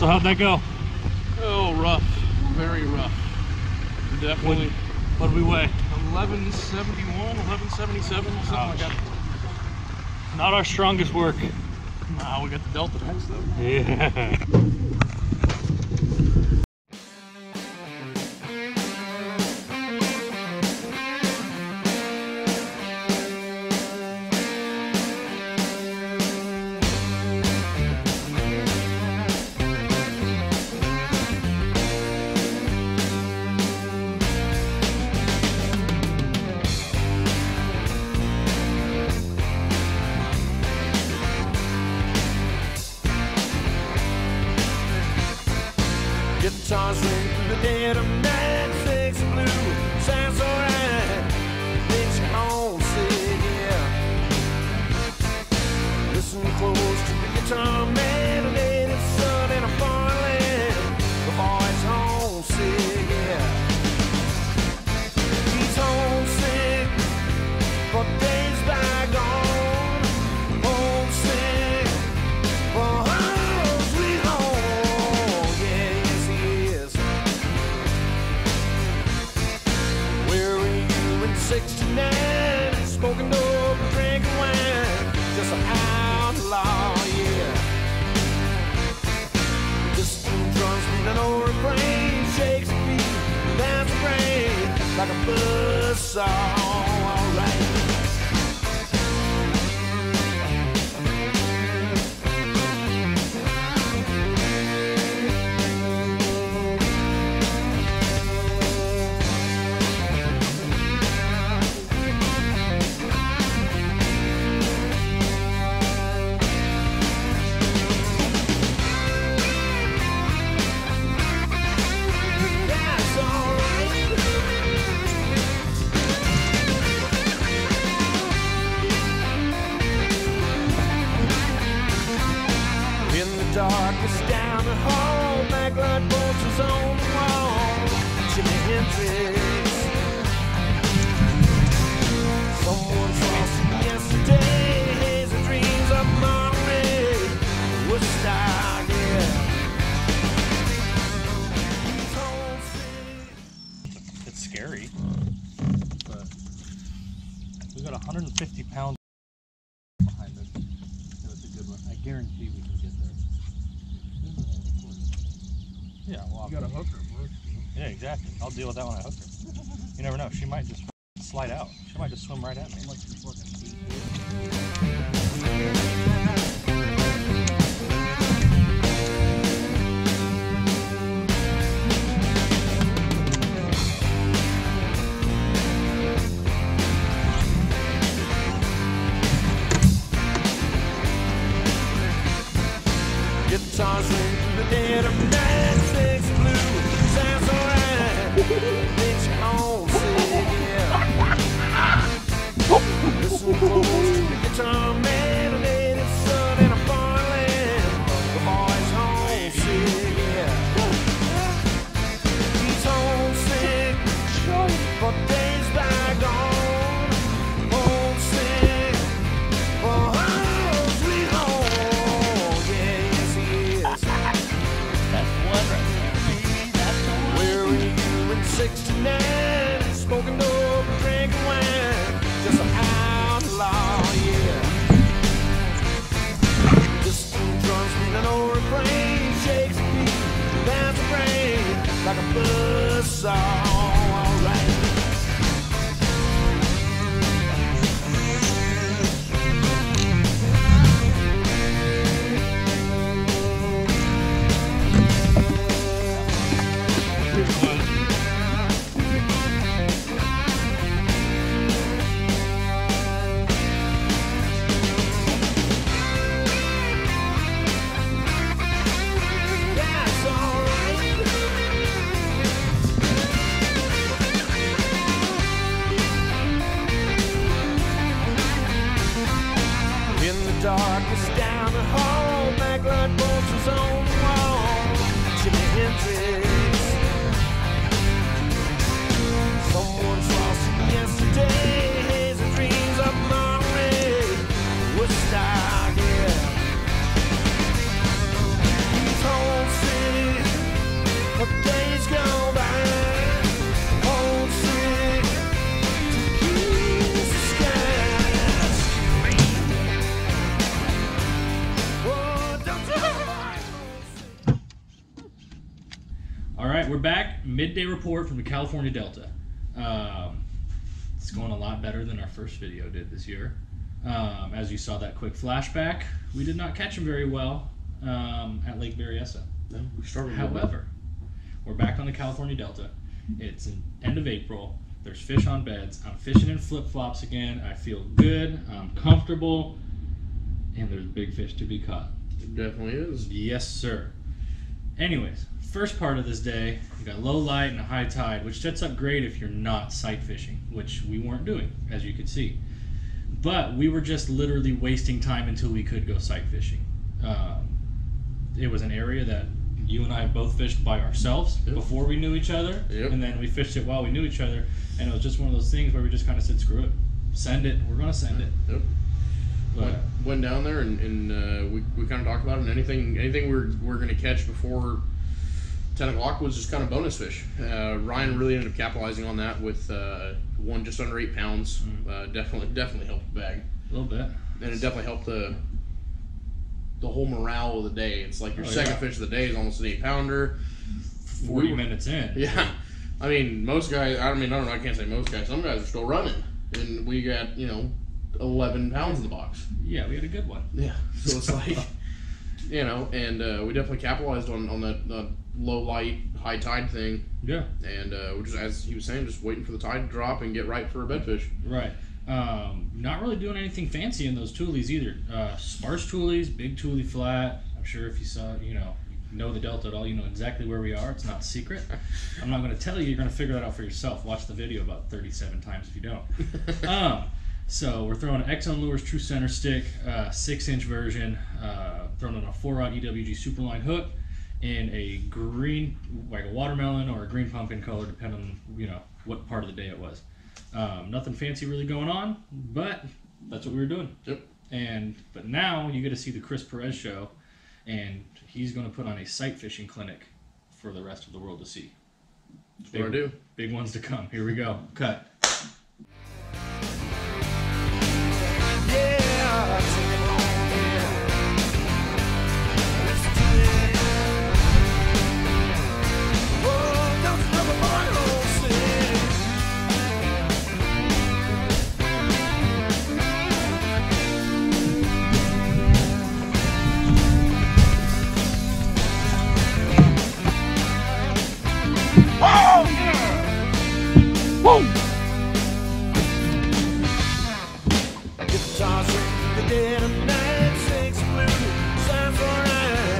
So how'd that go? Oh, rough. Very rough. Definitely. What did we weigh? 1171, 1177, something like that. Not our strongest work. Nah, we got the Delta next though. Yeah. Guitars ring through the dead of night, six and blue, sounds alright, makes you homesick, yeah. Listen close to the guitar man, a native son in a foreign land, the boy's homesick, yeah. He's homesick for days bygone, homesick for home sweet home, yeah. Where were you in '69? Smoking dope and drinking wine, just an outlaw, yeah. Distant drums beat an old refrain, shakes the beat, dance the brain like a buzzsaw, alright. Darkness down the hall, backlight posters on the wall, Jimi Hendrix. Someone's lost yesterday, hazy dreams of Monterey, Woodstock, yeah. It's scary, but we got 150 pounds behind it. That's a good one. I guarantee we can get there. Yeah, well, You got a hooker, bro. Yeah, exactly. I'll deal with that when I hook her. You never know. She might just slide out. She might just swim right at me. Like she's fucking Guitars ring through the dead of night, six blue, sounds alright, makes you homesick, yeah. Listen close to the guitar man, a native son in a foreign land, the boy's homesick, yeah. He's homesick for days bygone, homesick for home sweet home, yeah, yes he is. That's the one right there. Where were you in '69? Smoking dope and drinking wine, just an outlaw, yeah. Distant drums beat an old refrain, shakes the beat, dance the brain like a buzzsaw, alright. That's alright. In the darkness down the hall, backlight posters on the wall, Jimi Hendrix. Someone's lost yesterday, hazy dreams of Monterey, Woodstock, yeah. He's homesick right, we're back. Midday report from the California Delta. It's going a lot better than our first video did this year. As you saw that quick flashback, we did not catch them very well at Lake Berryessa. No, we started. However, we're back on the California Delta. It's the end of April. There's fish on beds. I'm fishing in flip-flops again. I feel good. I'm comfortable. And there's big fish to be caught. It definitely is. Yes, sir. Anyways, first part of this day, we got low light and a high tide, which sets up great if you're not sight fishing, which we weren't doing, as you could see. But we were just literally wasting time until we could go sight fishing. It was an area that you and I both fished by ourselves before we knew each other, and then we fished it while we knew each other, and it was just one of those things where we just kind of said, screw it, send it, we're going to send it. Yep. But, went down there and we kind of talked about it, and anything we're going to catch before 10 o'clock was just kind of bonus fish. Ryan really ended up capitalizing on that with one just under 8 pounds. Definitely helped the bag. A little bit. And it definitely helped the whole morale of the day. It's like your second fish of the day is almost an 8-pounder. 40 minutes in. Yeah. I mean, most guys, I can't say most guys. Some guys are still running. And we got, 11 pounds in the box. Yeah, we had a good one. Yeah. So it's like, and we definitely capitalized on that low light, high tide thing. Yeah. And we're just, as he was saying, just waiting for the tide to drop and get right for a bedfish. Right. Not really doing anything fancy in those toolies either. Sparse toolies, big toolie flat. I'm sure if you saw, know the Delta at all, you know exactly where we are. It's not secret. I'm not going to tell you. You're going to figure that out for yourself. Watch the video about 37 times if you don't. So we're throwing an X-On Lures True Center Stick, 6-inch version, thrown on a 4-aught EWG Superline hook in a green, like a watermelon or a green pumpkin color, depending on what part of the day it was. Nothing fancy really going on, but that's what we were doing. Yep. But now you get to see the Chris Perez show, and he's going to put on a sight fishing clinic for the rest of the world to see. That's what I do. Big ones to come. Here we go. Cut.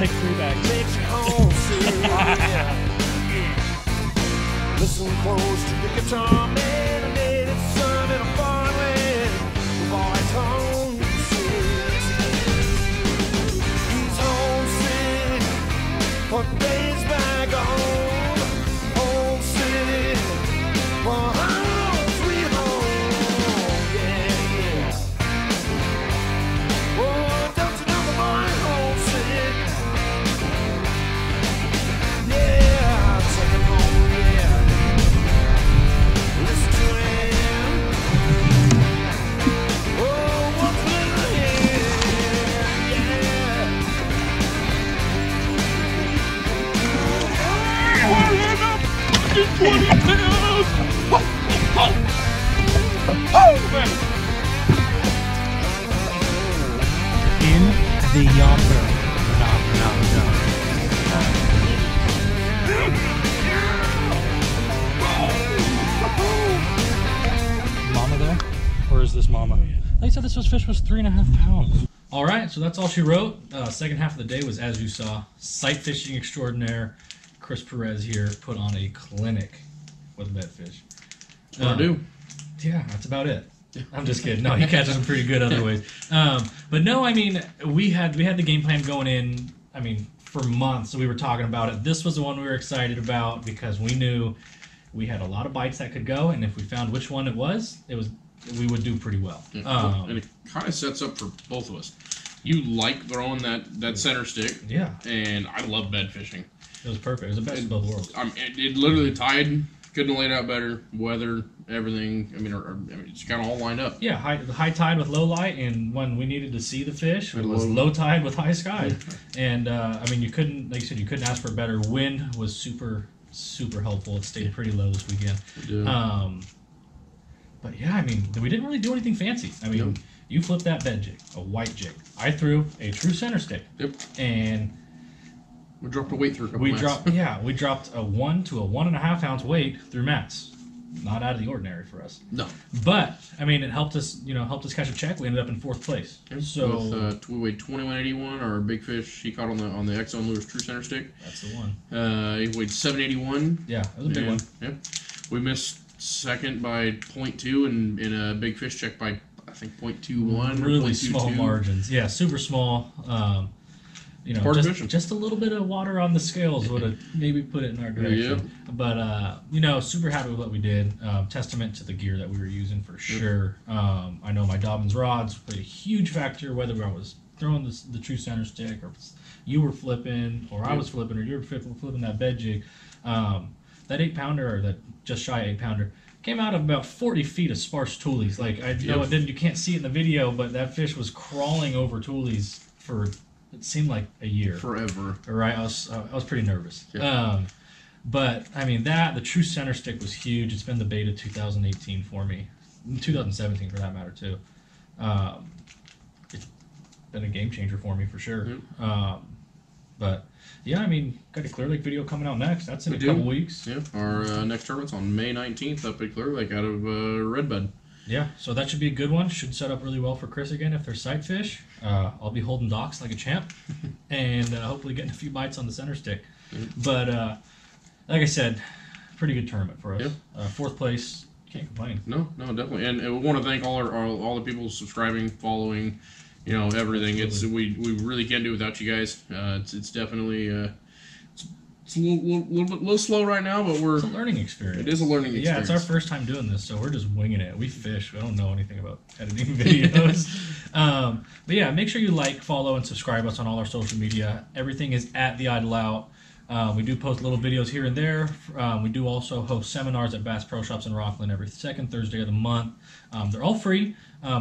Take 3 bags. Listen close to the guitar man, a native son in a foreign land. The boy's homesick. He's homesick for days back home. Homesick for home, sweet home. Yeah. Oh, don't you know the boy homesick? Yeah, take him home, yeah. Listen to him. Oh, what's in here? Yeah. In the yonder. Mama there? Or is this mama? They said this fish was 3.5 pounds. All right, so that's all she wrote. Second half of the day was, as you saw, sight fishing extraordinaire. Chris Perez here put on a clinic with bedfish. What I do. Yeah, that's about it. I'm just kidding. No, he catches them pretty good other ways. But no, I mean, we had the game plan going in, for months. So we were talking about it. This was the one we were excited about because we knew we had a lot of bites that could go, and if we found which one it was, we would do pretty well. Yeah. And it kind of sets up for both of us. You like throwing that center stick. Yeah. And I love bed fishing. It was perfect. It was the best of both worlds. It literally tied. Couldn't have laid out better. Weather, everything. It's kind of all lined up. Yeah, high tide with low light, and when we needed to see the fish, it was low tide with high sky. And you couldn't, like you said, you couldn't ask for better. Wind was super, super helpful. It stayed pretty low this weekend. Yeah. But yeah, I mean, we didn't really do anything fancy. I mean, Nope. you flipped that bed jig, a white jig. I threw a true center stick. Yep. And We dropped a weight through a couple we mats. dropped a 1 to a 1.5 ounce weight through mats. Not out of the ordinary for us. No. But I mean, it helped us catch a check. We ended up in 4th place. So With, we weighed 2181. Our big fish he caught on the X-Zone Lures True Center stick. that's the one. He weighed 781. Yeah, that was a big one. Yeah. We missed second by 0.2 and in a big fish check by I think 0.21. or Really 0.22. small margins. Yeah, super small. Part of fishing. Just a little bit of water on the scales would have maybe put it in our direction. But super happy with what we did. Testament to the gear that we were using for sure. I know my Dobbins rods played a huge factor, whether I was throwing the true center stick, or you were flipping, or I was flipping, or you were flipping that bed jig. That 8-pounder, or that just shy 8-pounder, came out of about 40 feet of sparse toolies. Like I know it didn't. You can't see it in the video, but that fish was crawling over toolies for. It seemed like a year. Forever. Right, I was pretty nervous. Yeah. But I mean the true center stick was huge. It's been the beta 2018 for me, 2017 for that matter too. It's been a game changer for me for sure. But yeah, I mean, got a Clear Lake video coming out next. That's in a couple weeks. Yeah, our next tournament's on May 19th up at Clear Lake out of Redbud. Yeah, so that should be a good one. Should set up really well for Chris again if they're sight fish. I'll be holding docks like a champ, and hopefully getting a few bites on the center stick. But like I said, pretty good tournament for us. 4th place, can't complain. No, definitely. And we want to thank all the people subscribing, following, everything. Absolutely. We really can't do it without you guys. It's definitely it's a little slow right now, but It's a learning experience. It is a learning experience. Yeah, it's our first time doing this, so we're just winging it. We fish. We don't know anything about editing videos. But yeah, make sure you like, follow, and subscribe us on all our social media. Everything is at The Idle Out. We do post little videos here and there. We do also host seminars at Bass Pro Shops in Rockland every 2nd Thursday of the month. They're all free.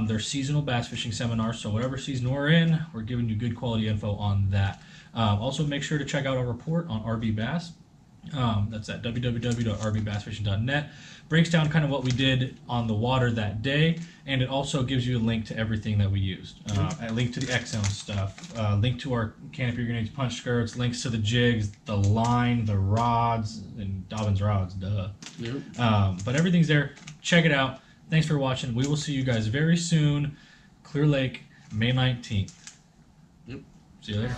They're seasonal bass fishing seminars, so whatever season we're in, we're giving you good quality info on that. Also, make sure to check out our report on RB Bass. That's at www.rbbassfishing.net. Breaks down kind of what we did on the water that day, and it also gives you a link to everything that we used. A link to the X-Zone stuff, link to our Canopy Grenades punch skirts, links to the jigs, the line, the rods, and Dobbins rods, duh. But everything's there. Check it out. Thanks for watching. We will see you guys very soon. Clear Lake, May 19th. See you later.